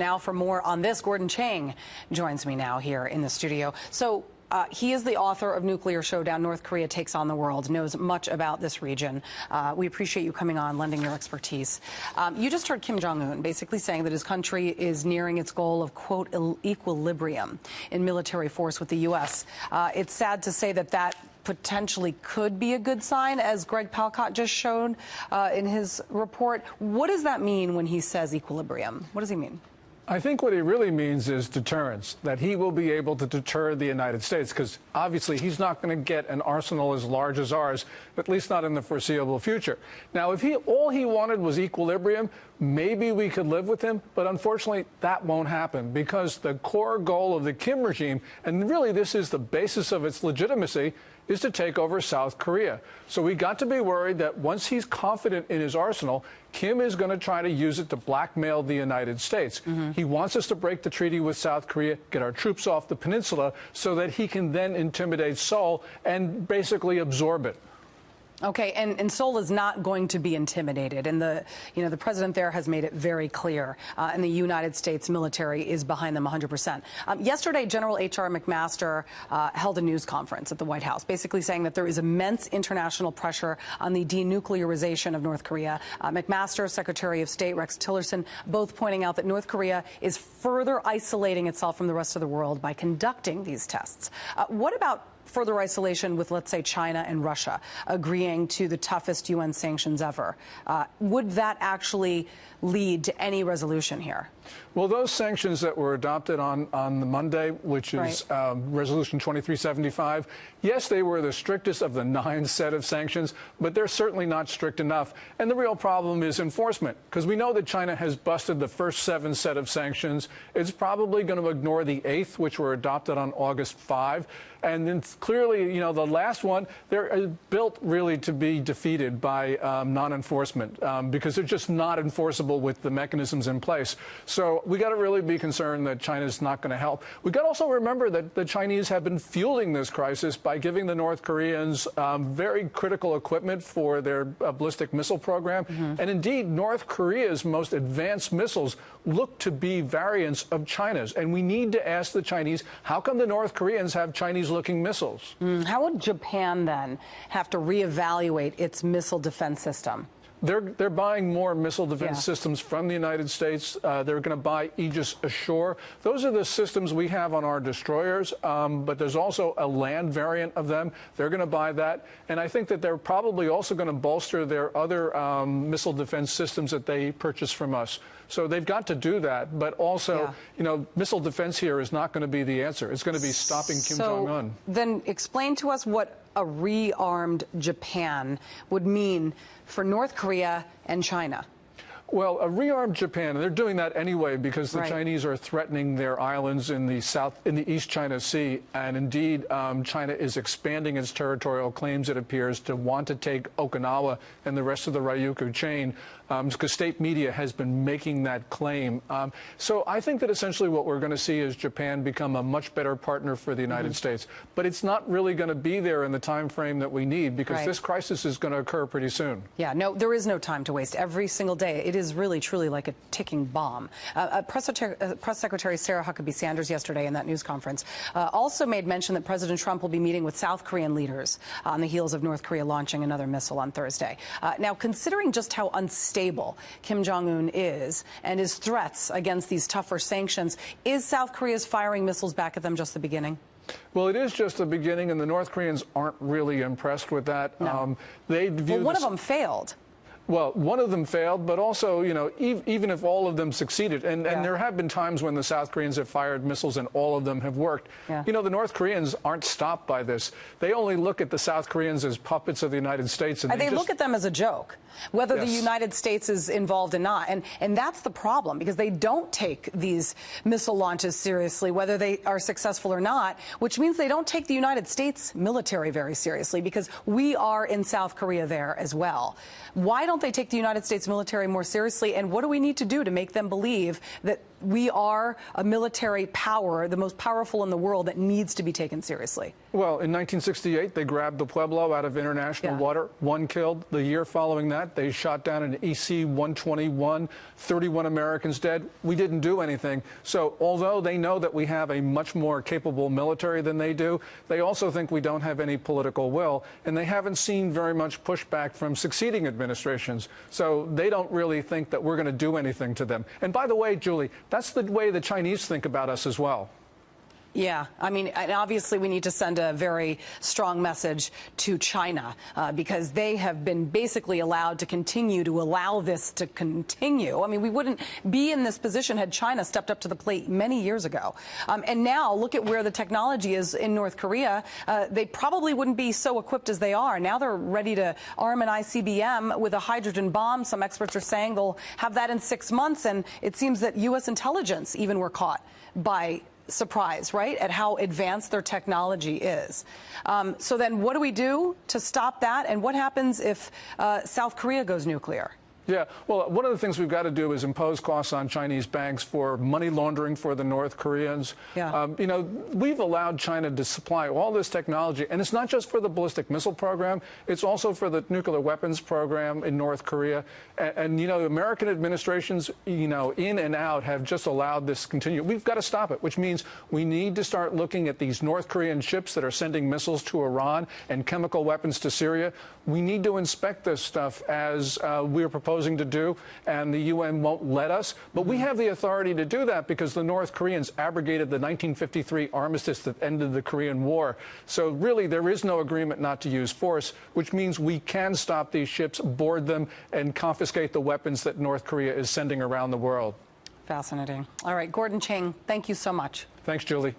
now for more on this, Gordon Chang joins me now here in the studio. So he is the author of Nuclear Showdown, North Korea Takes on the World, knows much about this region. We appreciate you coming on, lending your expertise. You just heard Kim Jong-un basically saying that his country is nearing its goal of, quote, equilibrium in military force with the U.S. It's sad to say that that potentially could be a good sign, as Greg Palcott just showed in his report. What does that mean when he says equilibrium? What does he mean? I think what he really means is deterrence, that he will be able to deter the United States, because obviously he's not going to get an arsenal as large as ours, at least not in the foreseeable future. Now, if all he wanted was equilibrium, maybe we could live with him, but unfortunately that won't happen, because the core goal of the Kim regime, and really this is the basis of its legitimacy, is to take over South Korea. So we got to be worried that once he's confident in his arsenal, Kim is going to try to use it to blackmail the United States. He wants us to break the treaty with South Korea, get our troops off the peninsula, so that he can then intimidate Seoul and basically absorb it. Okay, and Seoul is not going to be intimidated, and the president there has made it very clear, and the United States military is behind them 100%. Yesterday, General H.R. McMaster held a news conference at the White House, basically saying that there is immense international pressure on the denuclearization of North Korea. McMaster, Secretary of State Rex Tillerson, both pointing out that North Korea is further isolating itself from the rest of the world by conducting these tests. What about further isolation with, let's say, China and Russia agreeing to the toughest UN sanctions ever? Would that actually lead to any resolution here? Well, those sanctions that were adopted on the Monday, which is Resolution 2375, yes, they were the strictest of the 9 set of sanctions, but they're certainly not strict enough. And the real problem is enforcement, because we know that China has busted the first 7 set of sanctions. It's probably going to ignore the 8th, which were adopted on August 5. And then clearly, the last one, they're built really to be defeated by non-enforcement because they're just not enforceable with the mechanisms in place. So we got to really be concerned that China's not going to help. We got to also remember that the Chinese have been fueling this crisis by giving the North Koreans very critical equipment for their ballistic missile program. And indeed, North Korea's most advanced missiles look to be variants of China's. And we need to ask the Chinese, how come the North Koreans have Chinese-looking missiles? How would Japan then have to reevaluate its missile defense system? They're buying more missile defense systems from the United States. They're going to buy Aegis Ashore. Those are the systems we have on our destroyers, but there's also a land variant of them. They're going to buy that. And I think that they're probably also going to bolster their other missile defense systems that they purchase from us. So they've got to do that. But also, missile defense here is not going to be the answer. It's going to be stopping Kim Jong-un. Then explain to us what a rearmed Japan would mean for North Korea and China. Well, a rearmed Japan, and they're doing that anyway because the Chinese are threatening their islands in the East China Sea, and indeed China is expanding its territorial claims, it appears, to want to take Okinawa and the rest of the Ryukyu chain, because state media has been making that claim. So I think that essentially what we're going to see is Japan become a much better partner for the United States, but it's not really going to be there in the time frame that we need, because this crisis is going to occur pretty soon. Yeah, no, there is no time to waste. Every single day, it is really, truly like a ticking bomb. Press Secretary Sarah Huckabee Sanders yesterday in that news conference also made mention that President Trump will be meeting with South Korean leaders on the heels of North Korea launching another missile on Thursday. Now, considering just how unstable Kim Jong-un is and his threats against these tougher sanctions, is South Korea's firing missiles back at them just the beginning? Well, it is just the beginning, and the North Koreans aren't really impressed with that. No. One of them failed. Well, one of them failed, but also, even if all of them succeeded, and there have been times when the South Koreans have fired missiles and all of them have worked, the North Koreans aren't stopped by this. They only look at the South Koreans as puppets of the United States. And they look at them as a joke, whether the United States is involved or not. And that's the problem, because they don't take these missile launches seriously, whether they are successful or not, which means they don't take the United States military very seriously, because we are in South Korea there as well. Why don't they take the United States military more seriously, and what do we need to do to make them believe that we are a military power, the most powerful in the world, that needs to be taken seriously. Well, in 1968, they grabbed the Pueblo out of international water. 1 killed. The year following that, they shot down an EC-121, 31 Americans dead. We didn't do anything. So although they know that we have a much more capable military than they do, they also think we don't have any political will, and they haven't seen very much pushback from succeeding administrations. So they don't really think that we're going to do anything to them. And by the way, Julie, that's the way the Chinese think about us as well. Yeah, I mean, and obviously we need to send a very strong message to China because they have been basically allowed to continue to allow this to continue. I mean, we wouldn't be in this position had China stepped up to the plate many years ago. And now look at where the technology is in North Korea. They probably wouldn't be so equipped as they are. Now they're ready to arm an ICBM with a hydrogen bomb. Some experts are saying they'll have that in 6 months. And it seems that U.S. intelligence even were caught by surprise, right, at how advanced their technology is. So then what do we do to stop that? And what happens if South Korea goes nuclear? Yeah, well, one of the things we've got to do is impose costs on Chinese banks for money laundering for the North Koreans. Yeah. You know, we've allowed China to supply all this technology, and it's not just for the ballistic missile program, it's also for the nuclear weapons program in North Korea. And you know, American administrations, you know, in and out have just allowed this to continue. We've got to stop it, which means we need to start looking at these North Korean ships that are sending missiles to Iran and chemical weapons to Syria. We need to inspect this stuff as we're proposing to do, and the UN won't let us. But we have the authority to do that because the North Koreans abrogated the 1953 armistice that ended the Korean War. So really, there is no agreement not to use force, which means we can stop these ships, board them, and confiscate the weapons that North Korea is sending around the world. Fascinating. All right, Gordon Chang, thank you so much. Thanks, Julie.